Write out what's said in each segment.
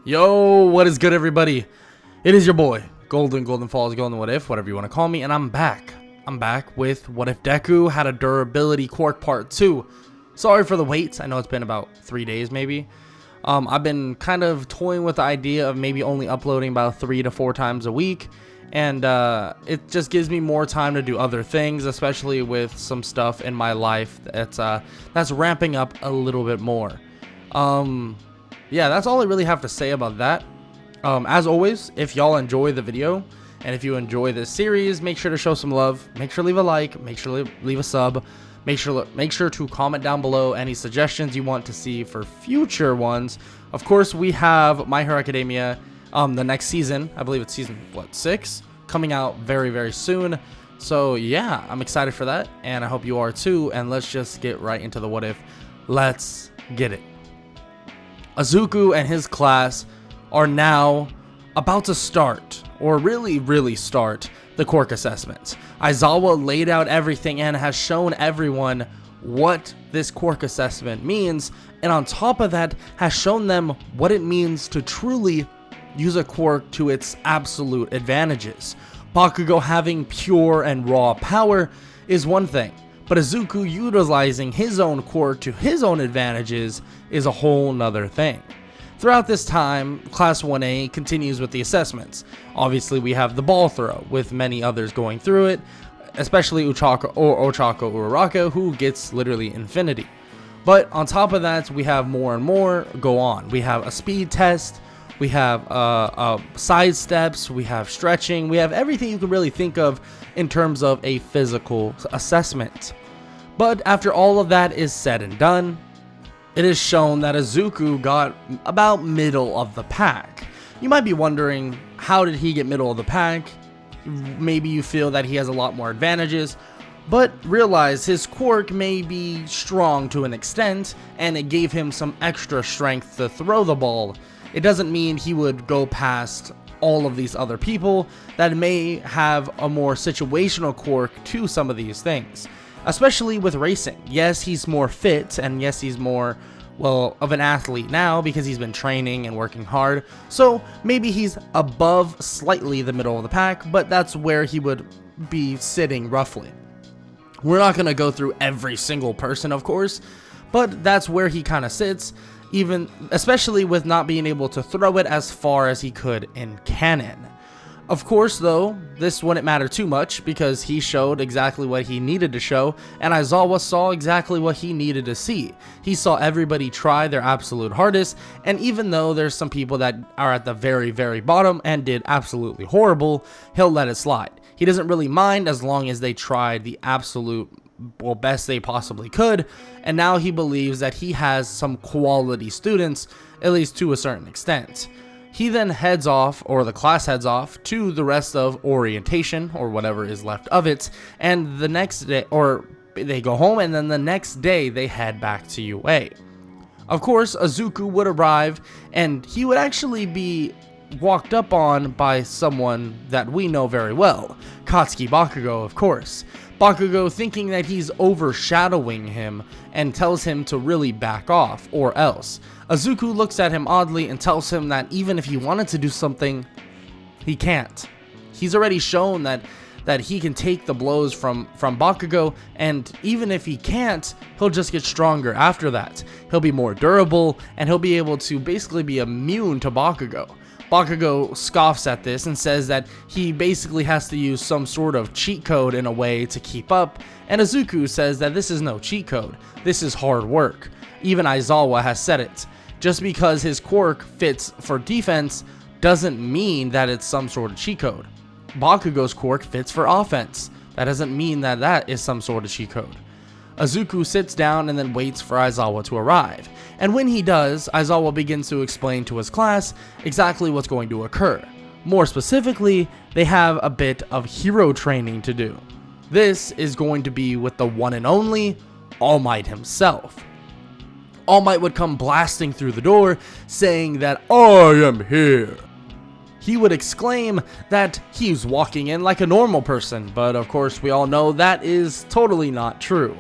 Yo, what is good, everybody? It is your boy, Golden Falls, Golden What If, whatever you want to call me, and I'm back. I'm back with What If Deku had a durability Quirk part 2. Sorry for the wait. I know it's been about 3 days, maybe. I've been kind of toying with the idea of maybe only uploading about 3 to 4 times a week, and it just gives me more time to do other things, especially with some stuff in my life that's ramping up a little bit more. Yeah, that's all I really have to say about that. As always, if y'all enjoy the video and if you enjoy this series, make sure to show some love. Make sure to leave a like. Make sure to leave a sub. Make sure to comment down below any suggestions you want to see for future ones. Of course, we have My Hero Academia, the next season. I believe it's season 6, coming out very, very soon. So yeah, I'm excited for that, and I hope you are too. And let's just get right into the what if. Let's get it. Izuku and his class are now about to start, or really start, the Quirk assessments. Aizawa laid out everything and has shown everyone what this Quirk assessment means, and on top of that has shown them what it means to truly use a Quirk to its absolute advantages. Bakugo having pure and raw power is one thing, but Izuku utilizing his own Quirk to his own advantages is a whole nother thing. Throughout this time, Class 1A continues with the assessments. Obviously, we have the ball throw, with many others going through it, especially Ochako Uraraka, who gets literally infinity. But on top of that, we have more and more go on. We have a speed test, we have side steps, we have stretching, we have everything you can really think of in terms of a physical assessment. But after all of that is said and done, it is shown that Izuku got about middle of the pack. You might be wondering, how did he get middle of the pack? Maybe you feel that he has a lot more advantages, but realize his Quirk may be strong to an extent, and it gave him some extra strength to throw the ball. It doesn't mean he would go past all of these other people that may have a more situational Quirk to some of these things. Especially with racing. Yes, he's more fit, and yes, he's more, well, of an athlete now because he's been training and working hard. So maybe he's above slightly the middle of the pack, but that's where he would be sitting roughly. We're not going to go through every single person, of course, but that's where he kind of sits, especially with not being able to throw it as far as he could in canon. Of course, though, this wouldn't matter too much because he showed exactly what he needed to show, and Aizawa saw exactly what he needed to see. He saw everybody try their absolute hardest, and even though there's some people that are at the very bottom and did absolutely horrible, he'll let it slide. He doesn't really mind as long as they tried the absolute best they possibly could, and now he believes that he has some quality students, at least to a certain extent. He then heads off, or the class heads off, to the rest of orientation, or whatever is left of it, and the next day, or they go home, and then the next day they head back to UA. Of course, Izuku would arrive, and he would actually be walked up on by someone that we know very well, Katsuki Bakugo, of course. Bakugo thinking that he's overshadowing him and tells him to really back off, or else. Izuku looks at him oddly and tells him that even if he wanted to do something, he can't. He's already shown that he can take the blows from Bakugo, and even if he can't, he'll just get stronger after that. He'll be more durable, and he'll be able to basically be immune to Bakugo. Bakugo scoffs at this and says that he basically has to use some sort of cheat code in a way to keep up, and Izuku says that this is no cheat code, this is hard work. Even Aizawa has said it. Just because his Quirk fits for defense doesn't mean that it's some sort of cheat code. Bakugo's Quirk fits for offense. That doesn't mean that that is some sort of cheat code. Izuku sits down and then waits for Aizawa to arrive, and when he does, Aizawa begins to explain to his class exactly what's going to occur. More specifically, they have a bit of hero training to do. This is going to be with the one and only All Might himself. All Might would come blasting through the door, saying that I am here. He would exclaim that he's walking in like a normal person, but of course we all know that is totally not true.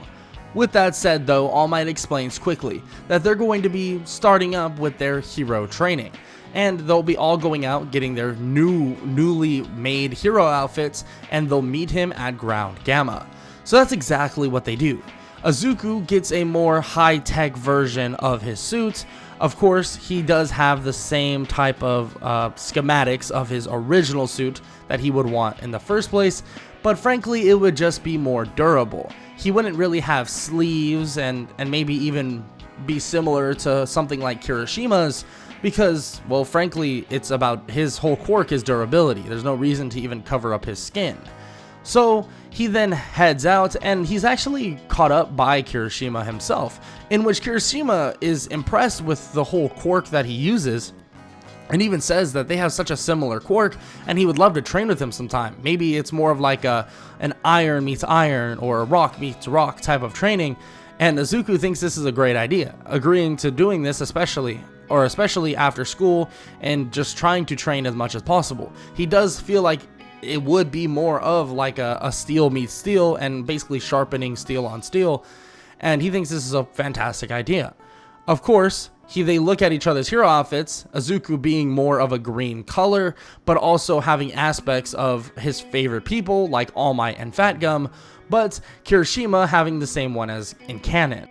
With that said though, All Might explains quickly that they're going to be starting up with their hero training, and they'll be all going out getting their newly made hero outfits, and they'll meet him at Ground Gamma. So that's exactly what they do. Izuku gets a more high-tech version of his suit. Of course, he does have the same type of schematics of his original suit that he would want in the first place, but frankly, it would just be more durable. He wouldn't really have sleeves and maybe even be similar to something like Kirishima's because, well, frankly, it's about his whole quirk is durability. There's no reason to even cover up his skin. So he then heads out, and he's actually caught up by Kirishima himself, in which Kirishima is impressed with the whole quirk that he uses, and even says that they have such a similar quirk, and he would love to train with him sometime. Maybe it's more of like an iron meets iron, or a rock meets rock type of training, and Izuku thinks this is a great idea, agreeing to doing this especially after school, and just trying to train as much as possible. He does feel like it would be more of like a steel meets steel, and basically sharpening steel on steel, and he thinks this is a fantastic idea. Of course, they look at each other's hero outfits, Izuku being more of a green color, but also having aspects of his favorite people like All Might and Fat Gum, but Kirishima having the same one as in canon.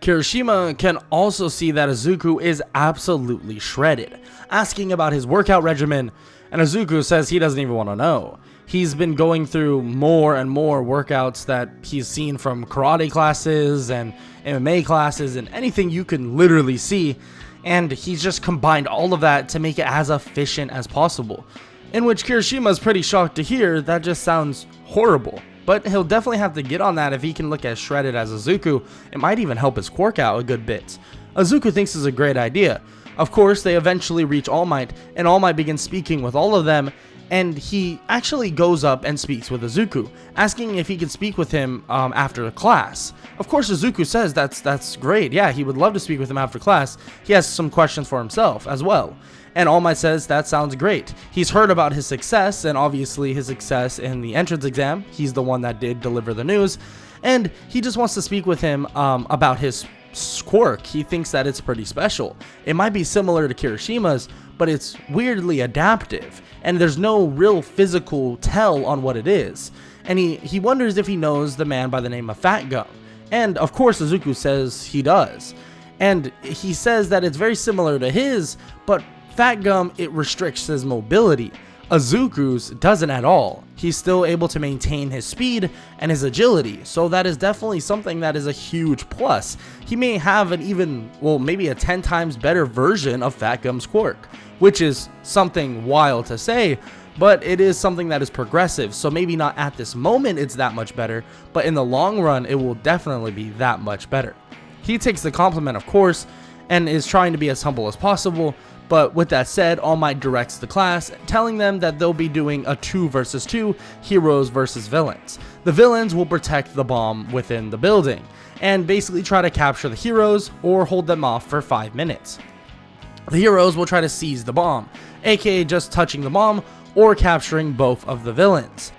Kirishima can also see that Izuku is absolutely shredded, asking about his workout regimen, and Izuku says he doesn't even want to know. He's been going through more and more workouts that he's seen from karate classes and MMA classes and anything you can literally see, and he's just combined all of that to make it as efficient as possible. In which Kirishima is pretty shocked to hear. That just sounds horrible. But he'll definitely have to get on that if he can look as shredded as Izuku. It might even help his quirk out a good bit. Izuku thinks it's a great idea. Of course, they eventually reach All Might, and All Might begins speaking with all of them, and he actually goes up and speaks with Izuku, asking if he can speak with him after the class. Of course, Izuku says that's great. Yeah, he would love to speak with him after class. He has some questions for himself as well. And All Might says that sounds great. He's heard about his success, and obviously his success in the entrance exam. He's the one that did deliver the news, and he just wants to speak with him about his quirk. He thinks that it's pretty special. It might be similar to Kirishima's, but it's weirdly adaptive, and there's no real physical tell on what it is. And he wonders if he knows the man by the name of Fat Gum. And of course Izuku says he does. And he says that it's very similar to his, but Fat Gum, it restricts his mobility. Izuku's doesn't at all. He's still able to maintain his speed and his agility, so that is definitely something that is a huge plus. He may have an even, well, maybe a 10 times better version of Fat Gum's quirk, which is something wild to say, but it is something that is progressive, so maybe not at this moment it's that much better, but in the long run it will definitely be that much better. He takes the compliment, of course, and is trying to be as humble as possible. But with that said, All Might directs the class, telling them that they'll be doing a 2 versus 2, heroes versus villains. The villains will protect the bomb within the building, and basically try to capture the heroes or hold them off for 5 minutes. The heroes will try to seize the bomb, aka just touching the bomb or capturing both of the villains.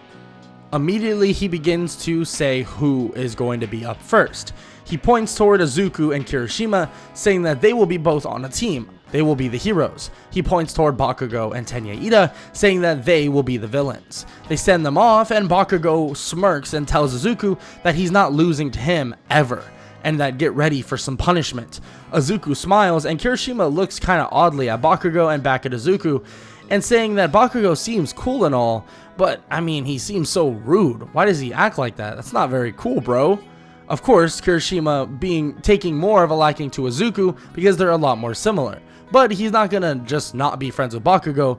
Immediately he begins to say who is going to be up first. He points toward Izuku and Kirishima, saying that they will be both on a team. They will be the heroes. He points toward Bakugo and Tenya Ida, saying that they will be the villains. They send them off, and Bakugo smirks and tells Izuku that he's not losing to him ever, and that get ready for some punishment. Izuku smiles, and Kirishima looks kinda oddly at Bakugo and back at Izuku, and saying that Bakugo seems cool and all, but I mean, he seems so rude. Why does he act like that? That's not very cool, bro. Of course, Kirishima taking more of a liking to Izuku because they're a lot more similar. But he's not gonna just not be friends with Bakugo.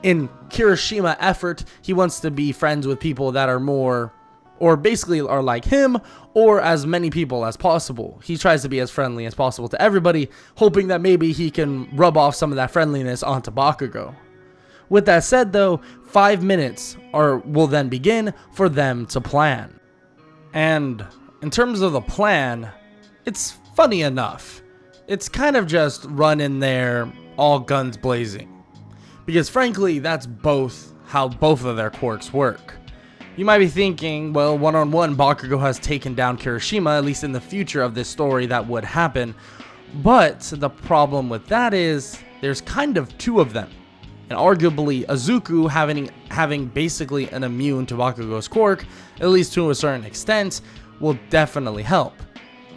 In Kirishima effort, he wants to be friends with people that are more, or basically are like him, or as many people as possible. He tries to be as friendly as possible to everybody, hoping that maybe he can rub off some of that friendliness onto Bakugo. With that said though, 5 minutes will then begin for them to plan. And in terms of the plan, it's funny enough. It's kind of just run in there, all guns blazing. Because frankly, that's how both of their quirks work. You might be thinking, well, one-on-one, Bakugo has taken down Kirishima, at least in the future of this story that would happen. But the problem with that is, there's kind of two of them. And arguably, Izuku having basically an immune to Bakugo's quirk, at least to a certain extent, will definitely help.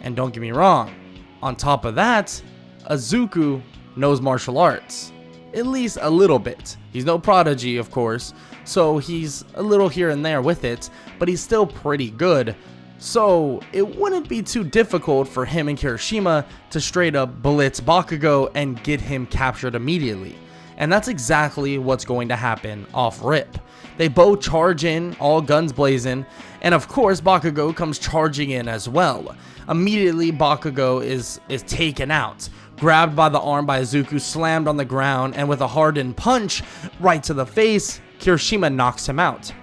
And don't get me wrong, on top of that, Izuku knows martial arts. At least a little bit. He's no prodigy, of course, so he's a little here and there with it, but he's still pretty good. So it wouldn't be too difficult for him and Kirishima to straight up blitz Bakugo and get him captured immediately. And that's exactly what's going to happen off rip. They both charge in, all guns blazing, and of course Bakugo comes charging in as well. Immediately Bakugo is taken out, grabbed by the arm by Izuku, slammed on the ground, and with a hardened punch right to the face, Kirishima knocks him out.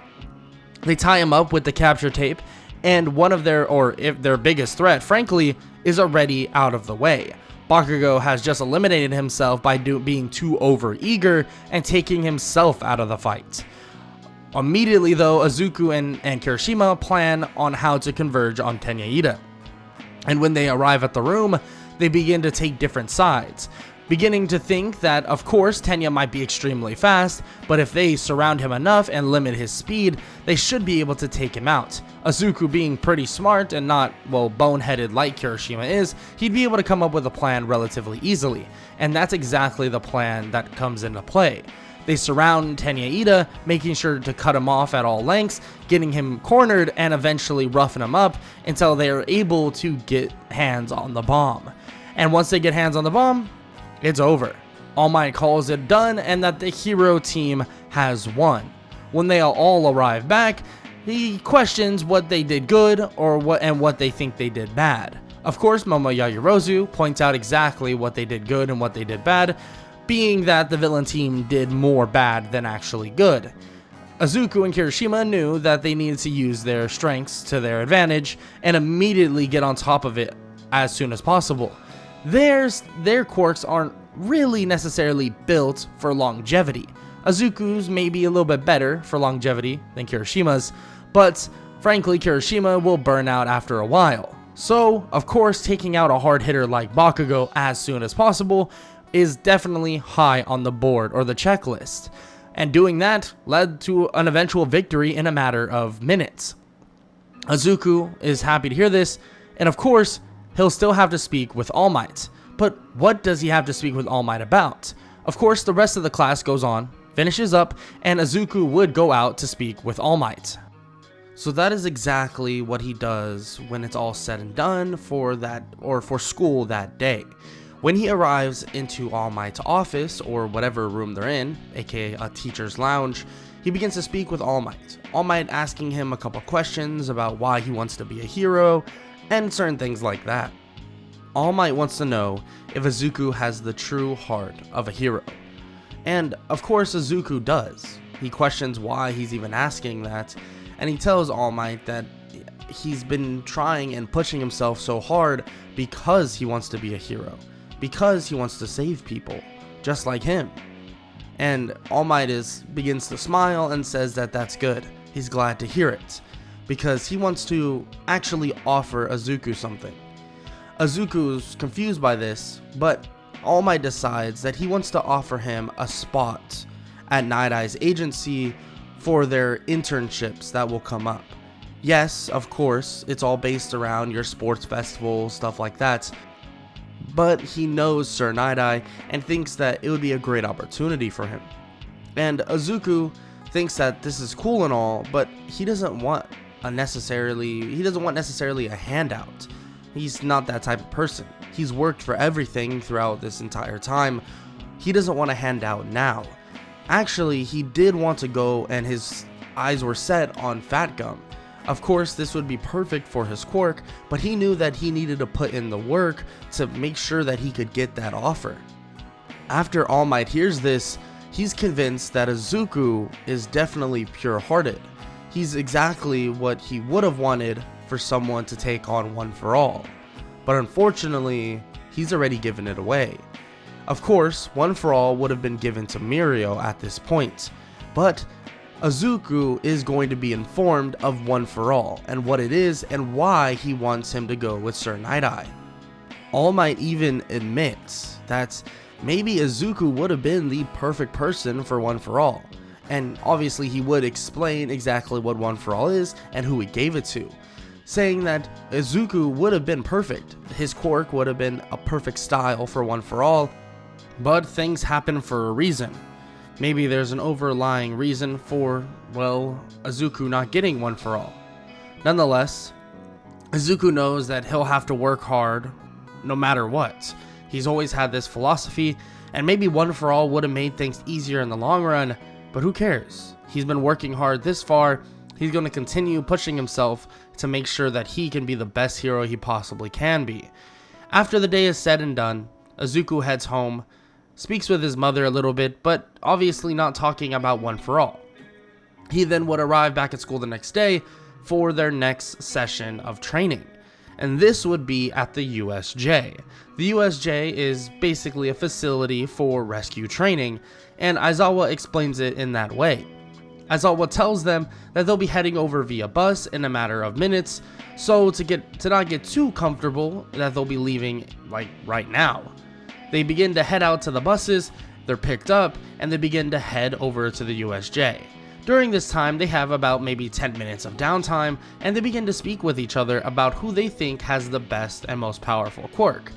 They tie him up with the capture tape, and one of their biggest threat, frankly, is already out of the way. Bakugo has just eliminated himself by being too overeager and taking himself out of the fight. Immediately though, Izuku and Kirishima plan on how to converge on Tenya. And when they arrive at the room, they begin to take different sides, beginning to think that of course Tenya might be extremely fast, but if they surround him enough and limit his speed, they should be able to take him out. Izuku being pretty smart and not, well, boneheaded like Kirishima is, he'd be able to come up with a plan relatively easily, and that's exactly the plan that comes into play. They surround Tenya, making sure to cut him off at all lengths, getting him cornered and eventually roughing him up until they are able to get hands on the bomb. And once they get hands on the bomb, it's over. All Might calls it done and that the hero team has won. When they all arrive back, he questions what they did good or what they think they did bad. Of course, Momo Yaoyorozu points out exactly what they did good and what they did bad, being that the villain team did more bad than actually good. Izuku and Kirishima knew that they needed to use their strengths to their advantage and immediately get on top of it as soon as possible. Their quirks aren't really necessarily built for longevity. Izuku's may be a little bit better for longevity than Kirishima's, but frankly Kirishima will burn out after a while. So, of course, taking out a hard hitter like Bakugo as soon as possible is definitely high on the board or the checklist. And doing that led to an eventual victory in a matter of minutes. Izuku is happy to hear this, and of course, he'll still have to speak with All Might. But what does he have to speak with All Might about? Of course, the rest of the class goes on, finishes up, and Izuku would go out to speak with All Might. So that is exactly what he does when it's all said and done for school that day. When he arrives into All Might's office, or whatever room they're in, aka a teacher's lounge, he begins to speak with All Might. All Might asking him a couple questions about why he wants to be a hero, and certain things like that. All Might wants to know if Izuku has the true heart of a hero. And of course Izuku does. He questions why he's even asking that, and he tells All Might that he's been trying and pushing himself so hard because he wants to be a hero. Because he wants to save people, just like him. And All Might begins to smile and says that that's good. He's glad to hear it, because he wants to actually offer Izuku something. Izuku's confused by this, but All Might decides that he wants to offer him a spot at Night Eye's agency for their internships that will come up. Yes, of course, it's all based around your sports festival, stuff like that. But he knows Sir Night Eye and thinks that it would be a great opportunity for him. And Izuku thinks that this is cool and all, but he doesn't want necessarily a handout. He's not that type of person. He's worked for everything throughout this entire time. He doesn't want a handout now. Actually, he did want to go, and his eyes were set on Fat Gum. Of course, this would be perfect for his quirk, but he knew that he needed to put in the work to make sure that he could get that offer. After All Might hears this, he's convinced that Izuku is definitely pure-hearted. He's exactly what he would have wanted for someone to take on One For All. But unfortunately, he's already given it away. Of course, One For All would have been given to Mirio at this point, but Izuku is going to be informed of One For All and what it is and why he wants him to go with Sir Night Eye. All Might even admits that maybe Izuku would have been the perfect person for One For All. And obviously he would explain exactly what One For All is and who he gave it to, saying that Izuku would have been perfect. His quirk would have been a perfect style for One For All, but things happen for a reason. Maybe there's an overlying reason for, well, Izuku not getting One For All. Nonetheless, Izuku knows that he'll have to work hard no matter what. He's always had this philosophy, and maybe One For All would have made things easier in the long run, but who cares? He's been working hard this far. He's going to continue pushing himself to make sure that he can be the best hero he possibly can be. After the day is said and done, Izuku heads home, speaks with his mother a little bit, but obviously not talking about One For All. He then would arrive back at school the next day for their next session of training, and this would be at the USJ. The USJ is basically a facility for rescue training, and Aizawa explains it in that way. Aizawa tells them that they'll be heading over via bus in a matter of minutes, so to not get too comfortable that they'll be leaving like right now. They begin to head out to the buses, they're picked up, and they begin to head over to the USJ. During this time, they have about maybe 10 minutes of downtime, and they begin to speak with each other about who they think has the best and most powerful quirk.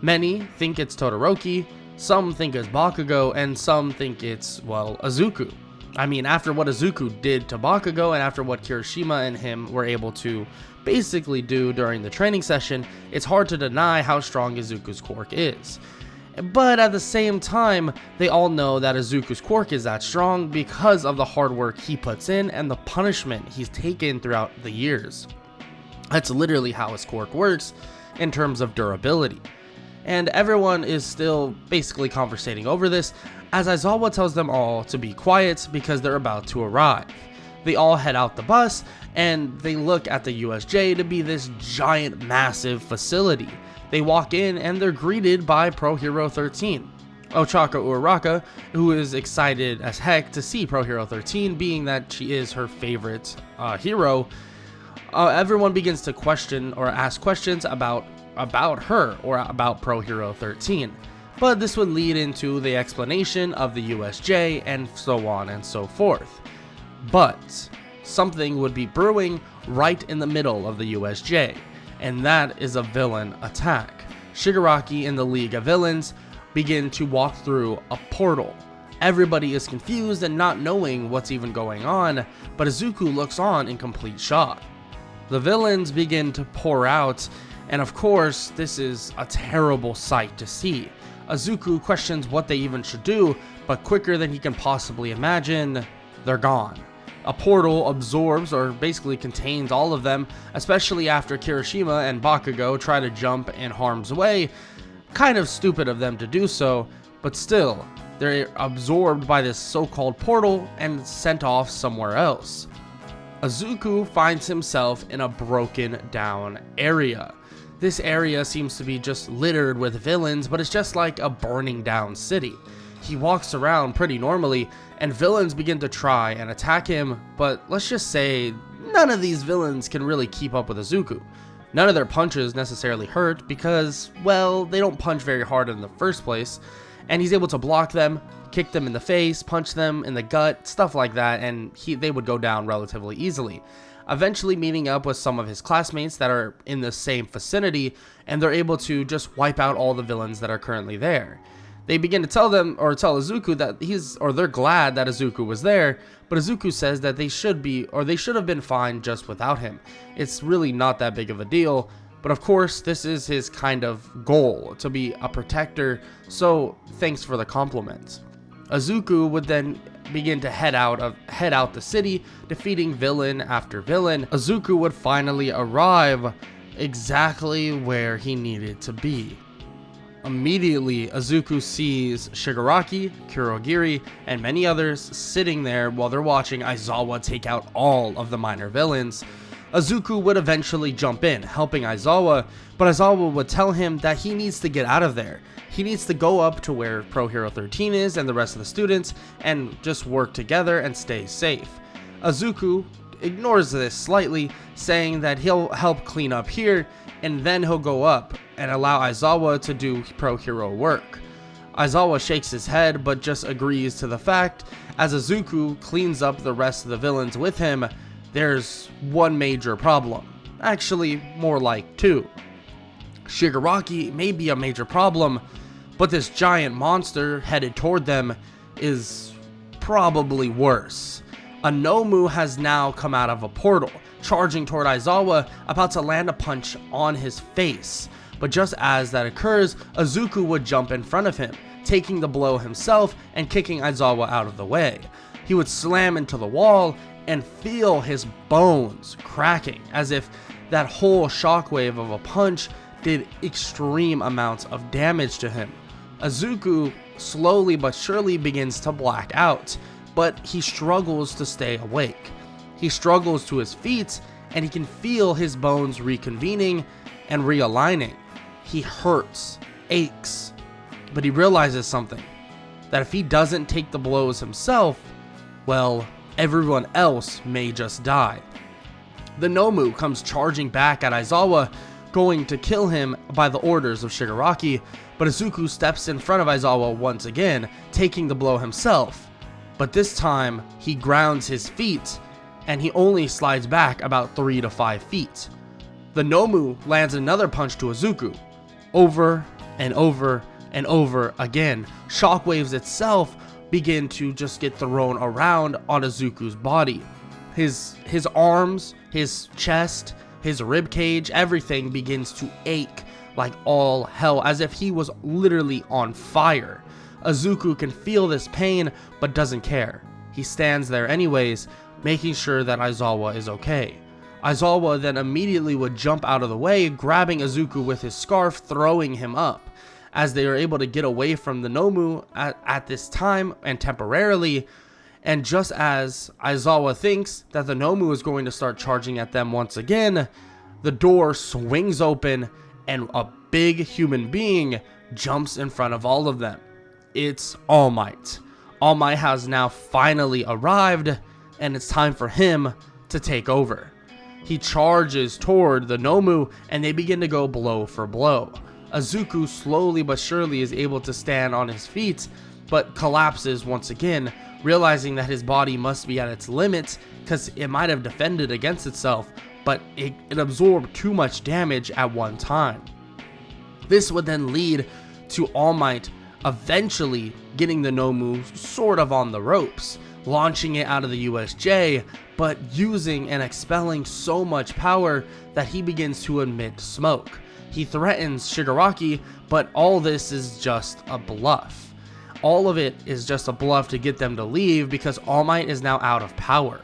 Many think it's Todoroki, some think it's Bakugo, and some think it's, well, Izuku. I mean, after what Izuku did to Bakugo, and after what Kirishima and him were able to basically do during the training session, it's hard to deny how strong Izuku's quirk is. But at the same time, they all know that Izuku's quirk is that strong because of the hard work he puts in and the punishment he's taken throughout the years. That's literally how his quirk works in terms of durability. And everyone is still basically conversating over this, as Aizawa tells them all to be quiet because they're about to arrive. They all head out the bus, and they look at the USJ to be this giant, massive facility. They walk in and they're greeted by Pro Hero 13. Ochaka Uraraka, who is excited as heck to see Pro Hero 13, being that she is her favorite hero. Everyone begins to question or ask questions about her or about Pro Hero 13. But this would lead into the explanation of the USJ and so on and so forth. But something would be brewing right in the middle of the USJ, and that is a villain attack. Shigaraki and the League of Villains begin to walk through a portal. Everybody is confused and not knowing what's even going on, but Izuku looks on in complete shock. The villains begin to pour out, and of course, this is a terrible sight to see. Izuku questions what they even should do, but quicker than he can possibly imagine, they're gone. A portal absorbs or basically contains all of them, especially after Kirishima and Bakugo try to jump in harm's way. Kind of stupid of them to do so, but still, they're absorbed by this so-called portal and sent off somewhere else. Izuku finds himself in a broken down area. This area seems to be just littered with villains, but it's just like a burning down city. He walks around pretty normally, and villains begin to try and attack him, but let's just say none of these villains can really keep up with Izuku. None of their punches necessarily hurt because, well, they don't punch very hard in the first place, and he's able to block them, kick them in the face, punch them in the gut, stuff like that, and they would go down relatively easily. Eventually meeting up with some of his classmates that are in the same vicinity, and they're able to just wipe out all the villains that are currently there. They begin to tell Izuku that they're glad that Izuku was there, but Izuku says that they should have been fine just without him. It's really not that big of a deal, but of course, this is his kind of goal, to be a protector, so thanks for the compliment. Izuku would then begin to head out the city, defeating villain after villain. Izuku would finally arrive exactly where he needed to be. Immediately, Izuku sees Shigaraki, Kurogiri, and many others sitting there while they're watching Aizawa take out all of the minor villains. Izuku would eventually jump in, helping Aizawa, but Aizawa would tell him that he needs to get out of there. He needs to go up to where Pro Hero 13 is and the rest of the students and just work together and stay safe. Izuku ignores this slightly, saying that he'll help clean up here and then he'll go up and allow Aizawa to do pro hero work. Aizawa shakes his head but just agrees to the fact. As Izuku cleans up the rest of the villains with him, there's one major problem. Actually, more like two. Shigaraki may be a major problem, but this giant monster headed toward them is probably worse. A Nomu has now come out of a portal, charging toward Aizawa, about to land a punch on his face. But just as that occurs, Izuku would jump in front of him, taking the blow himself and kicking Aizawa out of the way. He would slam into the wall and feel his bones cracking, as if that whole shockwave of a punch did extreme amounts of damage to him. Izuku slowly but surely begins to black out, but he struggles to stay awake. He struggles to his feet, and he can feel his bones reconvening and realigning. He hurts, aches, but he realizes something, that if he doesn't take the blows himself, well, everyone else may just die. The Nomu comes charging back at Aizawa, going to kill him by the orders of Shigaraki, but Izuku steps in front of Aizawa once again, taking the blow himself. But this time, he grounds his feet, and he only slides back about 3 to 5 feet. The Nomu lands another punch to Izuku, over and over and over again. Shockwaves itself begin to just get thrown around on Izuku's body. His arms, his chest, his rib cage, everything begins to ache like all hell, as if he was literally on fire. Izuku can feel this pain, but doesn't care. He stands there anyways, making sure that Aizawa is okay. Aizawa then immediately would jump out of the way, grabbing Izuku with his scarf, throwing him up. As they are able to get away from the Nomu at this time and temporarily, and just as Aizawa thinks that the Nomu is going to start charging at them once again, the door swings open and a big human being jumps in front of all of them. It's All Might. All Might has now finally arrived, and it's time for him to take over. He charges toward the Nomu, and they begin to go blow for blow. Izuku slowly but surely is able to stand on his feet, but collapses once again, realizing that his body must be at its limits because it might have defended against itself, but it absorbed too much damage at one time. This would then lead to All Might eventually getting the Nomu sort of on the ropes, launching it out of the USJ, but using and expelling so much power that he begins to emit smoke. He threatens Shigaraki, but all this is just a bluff. All of it is just a bluff to get them to leave because All Might is now out of power.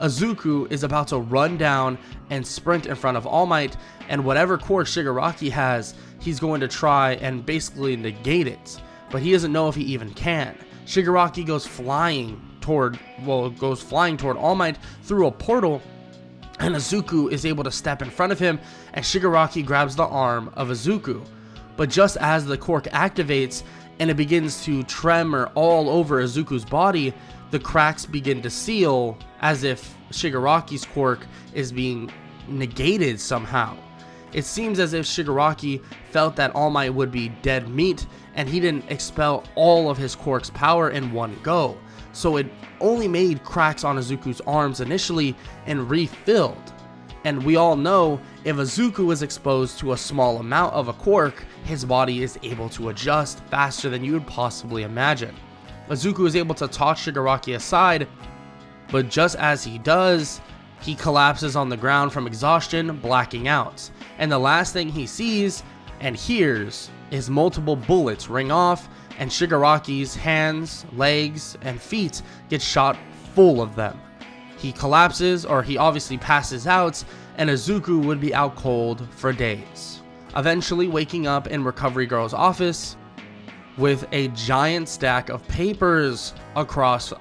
Izuku is about to run down and sprint in front of All Might, and whatever Quirk Shigaraki has, he's going to try and basically negate it, but he doesn't know if he even can. Shigaraki goes flying toward All Might through a portal, and Izuku is able to step in front of him, and Shigaraki grabs the arm of Izuku. But just as the Quirk activates and it begins to tremor all over Izuku's body, the cracks begin to seal as if Shigaraki's quirk is being negated somehow. It seems as if Shigaraki felt that All Might would be dead meat, and he didn't expel all of his quirk's power in one go, so it only made cracks on Izuku's arms initially and refilled. And we all know if Izuku is exposed to a small amount of a quirk, his body is able to adjust faster than you would possibly imagine. Izuku is able to toss Shigaraki aside, but just as he does, he collapses on the ground from exhaustion, blacking out. And the last thing he sees and hears is multiple bullets ring off, and Shigaraki's hands, legs, and feet get shot full of them. He collapses, or he obviously passes out, and Izuku would be out cold for days. Eventually waking up in Recovery Girl's office with a giant stack of papers across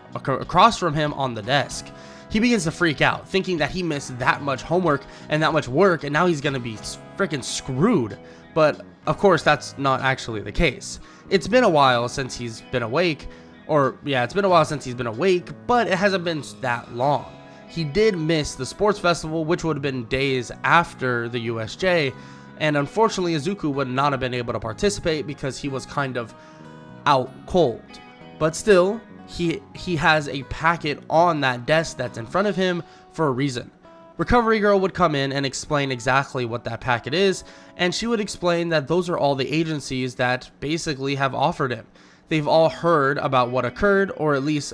from him on the desk. He begins to freak out, thinking that he missed that much homework and that much work, and now he's gonna be freaking screwed. But of course, that's not actually the case. It's been a while since he's been awake, but it hasn't been that long. He did miss the sports festival, which would have been days after the USJ, and unfortunately Izuku would not have been able to participate because he was kind of out cold. But still, he has a packet on that desk that's in front of him for a reason. Recovery Girl would come in and explain exactly what that packet is, and she would explain that those are all the agencies that basically have offered him. They've all heard about what occurred, or at least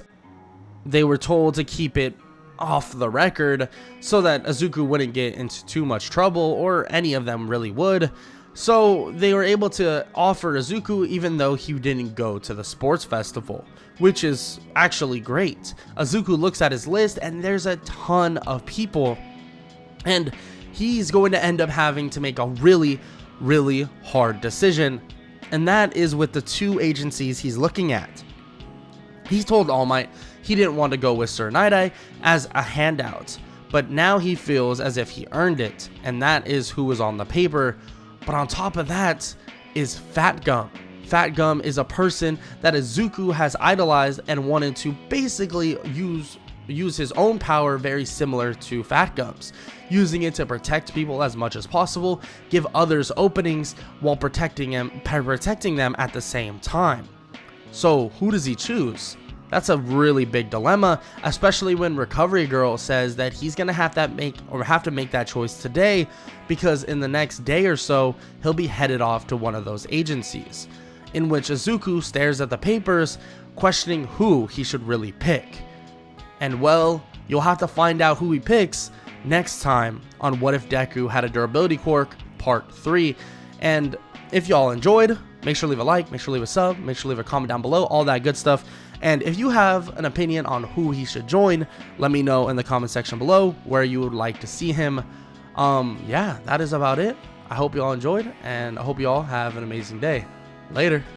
they were told to keep it off the record so that Izuku wouldn't get into too much trouble, or any of them really would. So they were able to offer Izuku even though he didn't go to the sports festival, which is actually great. Izuku looks at his list and there's a ton of people, and he's going to end up having to make a really hard decision, and that is with the two agencies he's looking at. He told All Might he didn't want to go with Sir Night-Eye as a handout, but now he feels as if he earned it, and that is who was on the paper. But on top of that is Fat Gum. Fat Gum is a person that Izuku has idolized and wanted to basically use his own power, very similar to Fat Gum's, using it to protect people as much as possible, give others openings while protecting them at the same time. So who does he choose? That's a really big dilemma, especially when Recovery Girl says that he's gonna have to make that choice today, because in the next day or so he'll be headed off to one of those agencies, in which Izuku stares at the papers, questioning who he should really pick. And well, you'll have to find out who he picks next time on What If Deku Had a Durability Quirk Part 3. And if y'all enjoyed, make sure to leave a like, make sure to leave a sub, make sure to leave a comment down below, all that good stuff. And if you have an opinion on who he should join, let me know in the comment section below where you would like to see him. Yeah, that is about it. I hope you all enjoyed, and I hope you all have an amazing day. Later.